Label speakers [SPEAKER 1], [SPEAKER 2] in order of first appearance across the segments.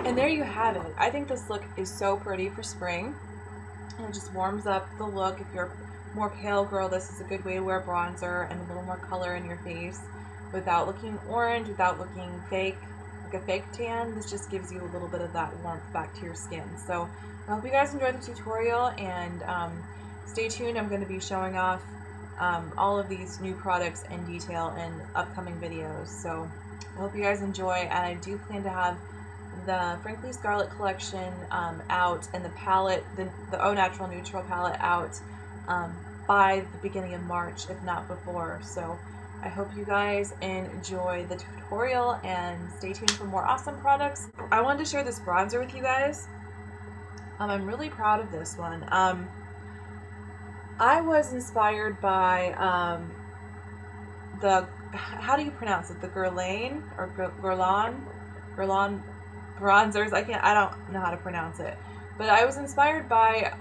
[SPEAKER 1] And there you have it. I think this look is so pretty for spring. And it just warms up the look. If you're a more pale girl, this is a good way to wear bronzer and a little more color in your face without looking orange, without looking fake, like a fake tan. This just gives you a little bit of that warmth back to your skin. So I hope you guys enjoyed the tutorial, and stay tuned. I'm going to be showing off all of these new products in detail in upcoming videos. So I hope you guys enjoy, and I do plan to have the Frankly Scarlett collection out, and the palette, the Au Naturel Netural Palette out by the beginning of March, if not before. So I hope you guys enjoy the tutorial and stay tuned for more awesome products. I wanted to share this bronzer with you guys. I'm really proud of this one. I was inspired by the, how do you pronounce it? The Guerlain or Guerlain bronzers. I don't know how to pronounce it, but I was inspired by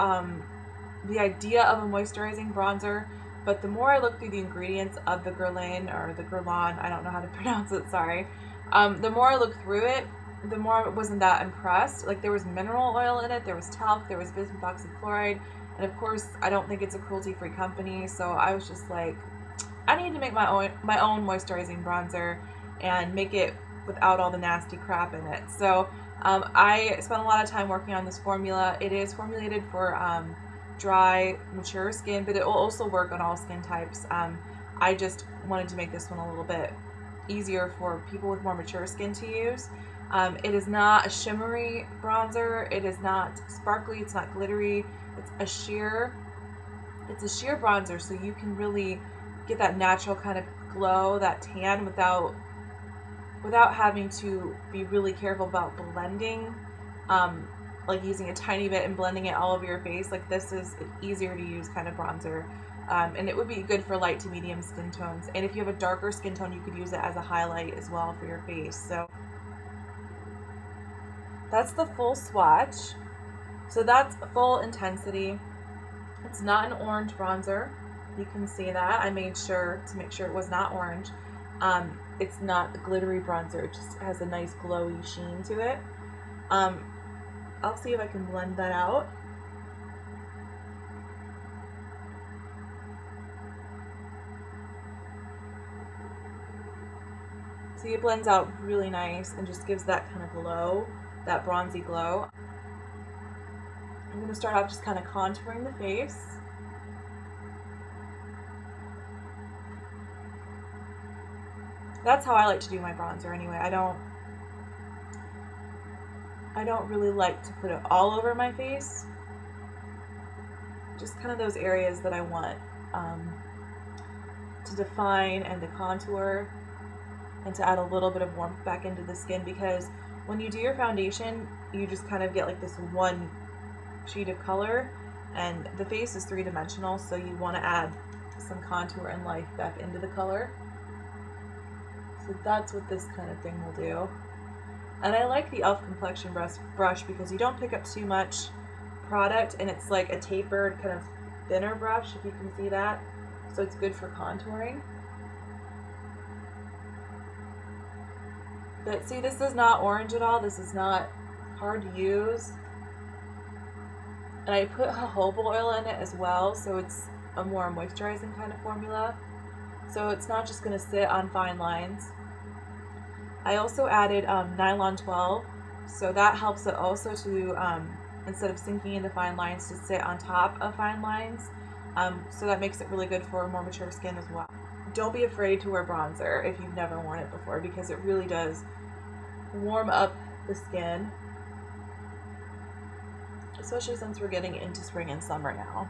[SPEAKER 1] the idea of a moisturizing bronzer. But the more I looked through the ingredients of the Guerlain or the Guerlain, I don't know how to pronounce it, sorry. The more I looked through it, the more I wasn't that impressed. Like, there was mineral oil in it, there was talc, there was bismuth oxychloride, and of course I don't think it's a cruelty-free company, so I was just like, I need to make my own moisturizing bronzer and make it without all the nasty crap in it. So I spent a lot of time working on this formula. It is formulated for dry, mature skin, but it will also work on all skin types. I just wanted to make this one a little bit easier for people with more mature skin to use. It is not a shimmery bronzer. It is not sparkly. It's not glittery. It's a sheer bronzer, so you can really get that natural kind of glow, that tan, without having to be really careful about blending, like using a tiny bit and blending it all over your face. Like, this is an easier to use kind of bronzer, and it would be good for light to medium skin tones. And if you have a darker skin tone, you could use it as a highlight as well for your face. So that's the full swatch. So that's full intensity. It's not an orange bronzer. You can see that. I made sure to make sure it was not orange. It's not a glittery bronzer. It just has a nice glowy sheen to it. I'll see if I can blend that out. See, it blends out really nice and just gives that kind of glow, that bronzy glow. I'm going to start off just kind of contouring the face. That's how I like to do my bronzer anyway. I don't really like to put it all over my face. Just kind of those areas that I want to define and to contour and to add a little bit of warmth back into the skin, because when you do your foundation, you just kind of get like this one sheet of color, and the face is three-dimensional, so you want to add some contour and life back into the color. So that's what this kind of thing will do. And I like the e.l.f. complexion brush because you don't pick up too much product, and it's like a tapered kind of thinner brush, if you can see that. So it's good for contouring. But see, this is not orange at all. This is not hard to use. And I put jojoba oil in it as well, so it's a more moisturizing kind of formula. So it's not just going to sit on fine lines. I also added Nylon 12, so that helps it also to, instead of sinking into fine lines, to sit on top of fine lines. So that makes it really good for more mature skin as well. Don't be afraid to wear bronzer if you've never worn it before, because it really does warm up the skin, especially since we're getting into spring and summer now.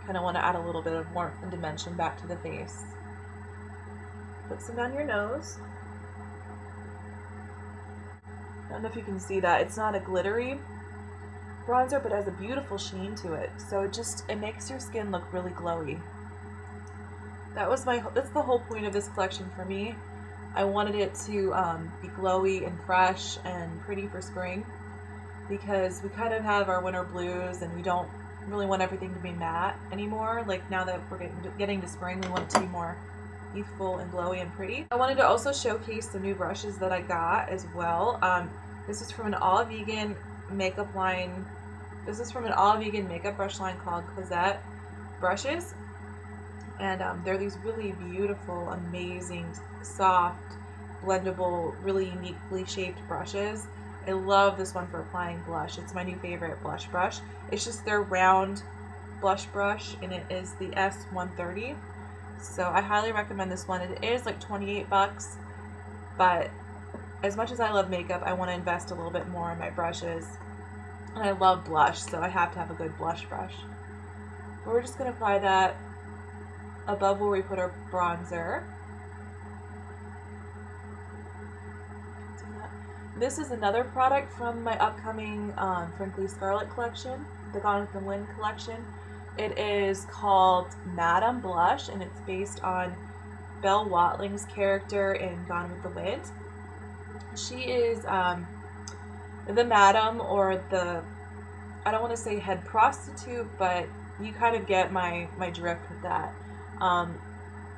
[SPEAKER 1] Kind of want to add a little bit of warmth and dimension back to the face. Put some on your nose. I don't know if you can see that. It's not a glittery bronzer, but it has a beautiful sheen to it. So it makes your skin look really glowy. That's the whole point of this collection for me. I wanted it to be glowy and fresh and pretty for spring, because we kind of have our winter blues and we don't really want everything to be matte anymore. Like, now that we're getting to spring, we want it to be more youthful and glowy and pretty. I wanted to also showcase the new brushes that I got as well. This is from an all-vegan makeup line. This is from an all-vegan makeup brush line called Cosette brushes. And they're these really beautiful, amazing, soft, blendable, really uniquely shaped brushes. I love this one for applying blush. It's my new favorite blush brush. It's just their round blush brush, and it is the S130. So I highly recommend this one. It is like 28 bucks, but as much as I love makeup, I want to invest a little bit more in my brushes. And I love blush, so I have to have a good blush brush. We're just going to apply that above where we put our bronzer. This is another product from my upcoming Frankly Scarlett collection, the Gone with the Wind collection. It is called Madame Blush, and it's based on Belle Watling's character in Gone with the Wind. She is the madam, or the, I don't want to say head prostitute, but you kind of get my drift with that.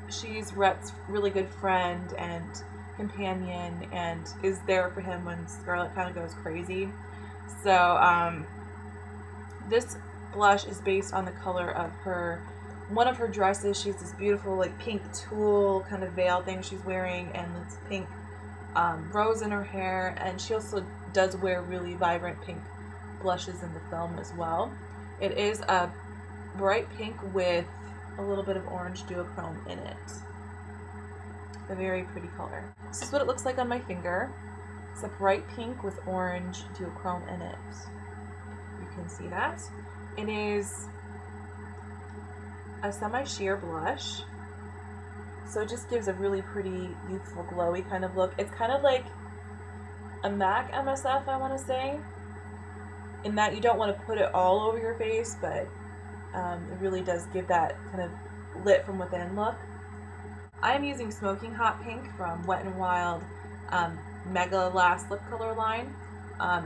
[SPEAKER 1] She's Rhett's really good friend and companion, and is there for him when Scarlett kind of goes crazy. So this blush is based on the color of one of her dresses. She's this beautiful like pink tulle kind of veil thing she's wearing, and this pink rose in her hair, and she also does wear really vibrant pink blushes in the film as well. It is a bright pink with a little bit of orange duochrome in it. A very pretty color. This is what it looks like on my finger. It's a bright pink with orange duochrome in it. You can see that. It is a semi-sheer blush, so it just gives a really pretty, youthful, glowy kind of look. It's kind of like a MAC MSF, I want to say, in that you don't want to put it all over your face, but it really does give that kind of lit from within look. I'm using Smoking Hot Pink from Wet n Wild Megalast lip color line.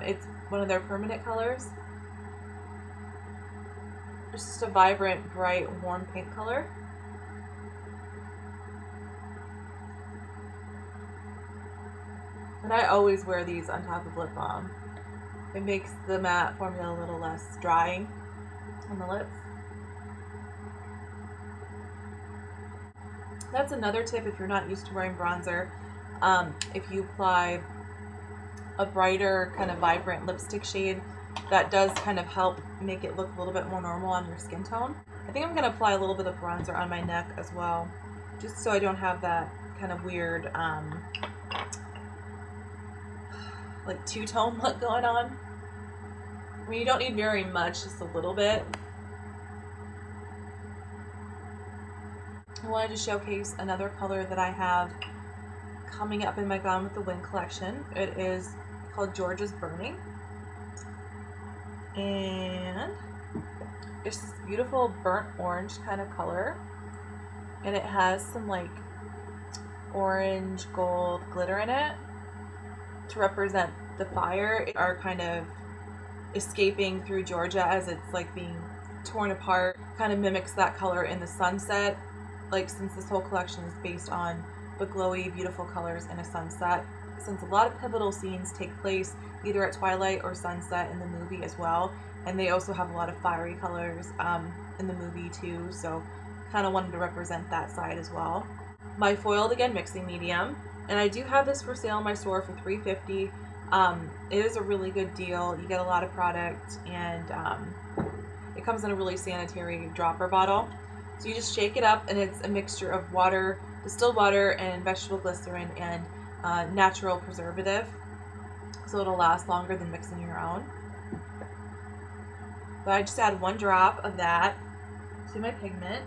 [SPEAKER 1] It's one of their permanent colors. It's just a vibrant, bright, warm pink color. And I always wear these on top of lip balm. It makes the matte formula a little less drying on the lips. That's another tip if you're not used to wearing bronzer. If you apply a brighter, kind of vibrant lipstick shade, that does kind of help make it look a little bit more normal on your skin tone. I think I'm going to apply a little bit of bronzer on my neck as well, just so I don't have that kind of weird, like two-tone look going on. I mean, you don't need very much, just a little bit. I wanted to showcase another color that I have coming up in my Gone with the Wind collection. It is called Georgia's Burning. And it's this beautiful burnt orange kind of color. And it has some like orange gold glitter in it to represent the fire. It are kind of escaping through Georgia as it's like being torn apart. Kind of mimics that color in the sunset. Like, since this whole collection is based on the glowy, beautiful colors in a sunset, since a lot of pivotal scenes take place either at twilight or sunset in the movie as well, and they also have a lot of fiery colors in the movie too, so kind of wanted to represent that side as well. My foiled again mixing medium, and I do have this for sale in my store for $3.50. It is a really good deal. You get a lot of product, and it comes in a really sanitary dropper bottle. So you just shake it up, and it's a mixture of water, distilled water, and vegetable glycerin, and natural preservative. So it'll last longer than mixing your own. But I just add 1 drop of that to my pigment,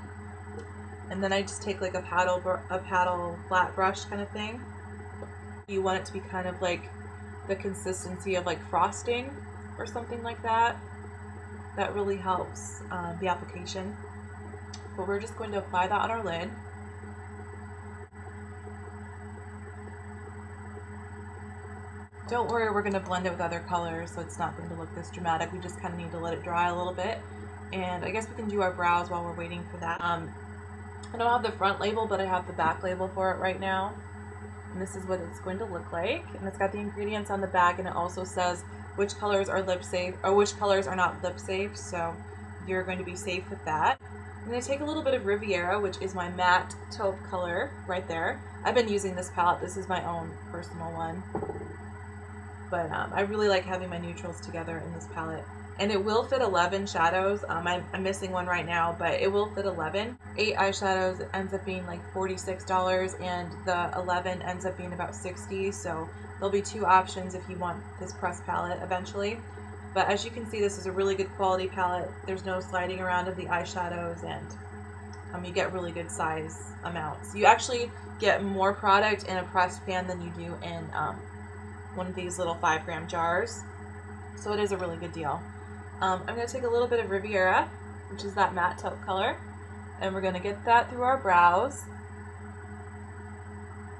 [SPEAKER 1] and then I just take like a paddle flat brush kind of thing. You want it to be kind of like the consistency of like frosting or something like that. That really helps the application. But we're just going to apply that on our lid. Don't worry, we're going to blend it with other colors, so it's not going to look this dramatic. We just kind of need to let it dry a little bit. And I guess we can do our brows while we're waiting for that. I don't have the front label, but I have the back label for it right now. And this is what it's going to look like. And it's got the ingredients on the back, and it also says which colors are lip safe or which colors are not lip safe, so you're going to be safe with that. I'm going to take a little bit of Riviera, which is my matte taupe color right there. I've been using this palette. This is my own personal one. But I really like having my neutrals together in this palette. And it will fit 11 shadows. I'm missing one right now, but it will fit 11. 8 eyeshadows, it ends up being like $46, and the 11 ends up being about $60. So there'll be 2 options if you want this pressed palette eventually. But as you can see, this is a really good quality palette. There's no sliding around of the eyeshadows, and you get really good size amounts. You actually get more product in a pressed pan than you do in one of these little 5-gram jars. So it is a really good deal. I'm going to take a little bit of Riviera, which is that matte taupe color, and we're going to get that through our brows.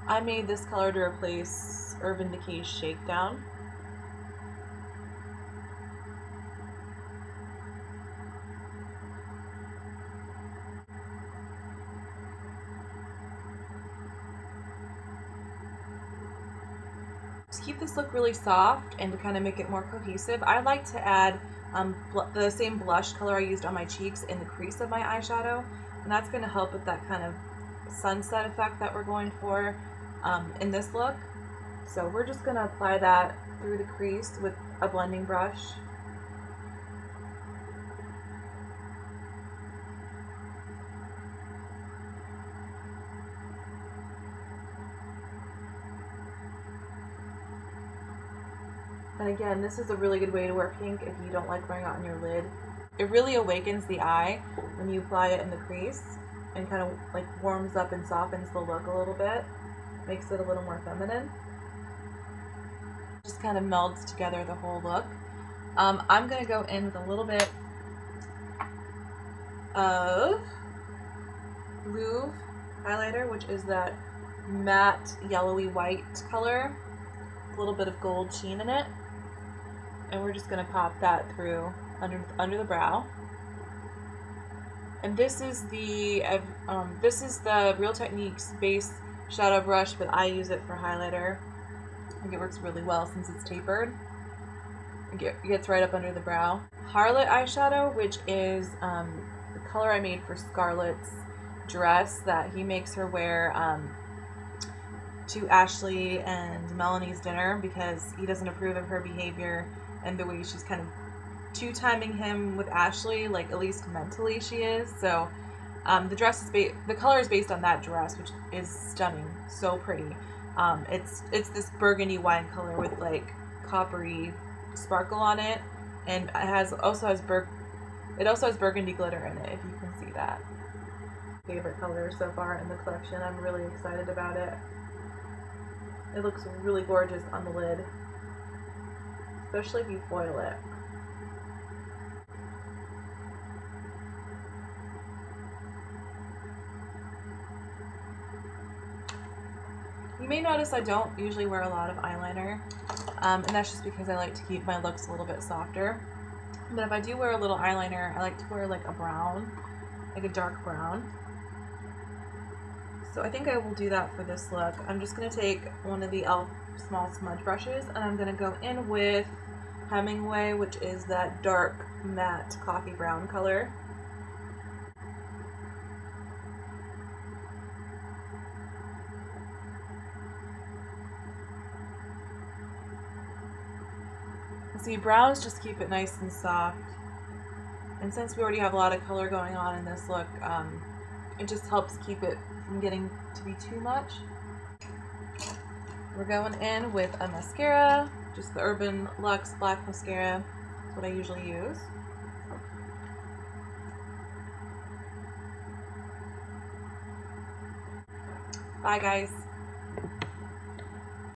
[SPEAKER 1] I made this color to replace Urban Decay's Shakedown. To keep this look really soft and to kind of make it more cohesive, I like to add the same blush color I used on my cheeks in the crease of my eyeshadow, and that's going to help with that kind of sunset effect that we're going for in this look. So we're just going to apply that through the crease with a blending brush. And again, this is a really good way to wear pink if you don't like wearing it on your lid. It really awakens the eye when you apply it in the crease and kind of like warms up and softens the look a little bit. Makes it a little more feminine. Just kind of melds together the whole look. I'm going to go in with a little bit of Louvre highlighter, which is that matte yellowy white color. A little bit of gold sheen in it. And we're just going to pop that through under the brow. And this is the Real Techniques base shadow brush, but I use it for highlighter. I think it works really well since it's tapered. It gets right up under the brow. Harlot eyeshadow, which is the color I made for Scarlett's dress that he makes her wear to Ashley and Melanie's dinner because he doesn't approve of her behavior and the way she's kind of two-timing him with Ashley, like at least mentally she is. So the dress is the color is based on that dress, which is stunning, so pretty. It's this burgundy wine color with like coppery sparkle on it, and it also has burgundy glitter in it, if you can see that. Favorite color so far in the collection. I'm really excited about it. It looks really gorgeous on the lid, especially if you foil it. You may notice I don't usually wear a lot of eyeliner, and that's just because I like to keep my looks a little bit softer. But if I do wear a little eyeliner, I like to wear like a brown, like a dark brown. So I think I will do that for this look. I'm just going to take one of the e.l.f. small smudge brushes, and I'm going to go in with Hemingway, which is that dark matte coffee brown color. See, browns just keep it nice and soft. And since we already have a lot of color going on in this look, it just helps keep it from getting to be too much. We're going in with a mascara, just the Herbanluxe black mascara. That's what I usually use. Bye, guys.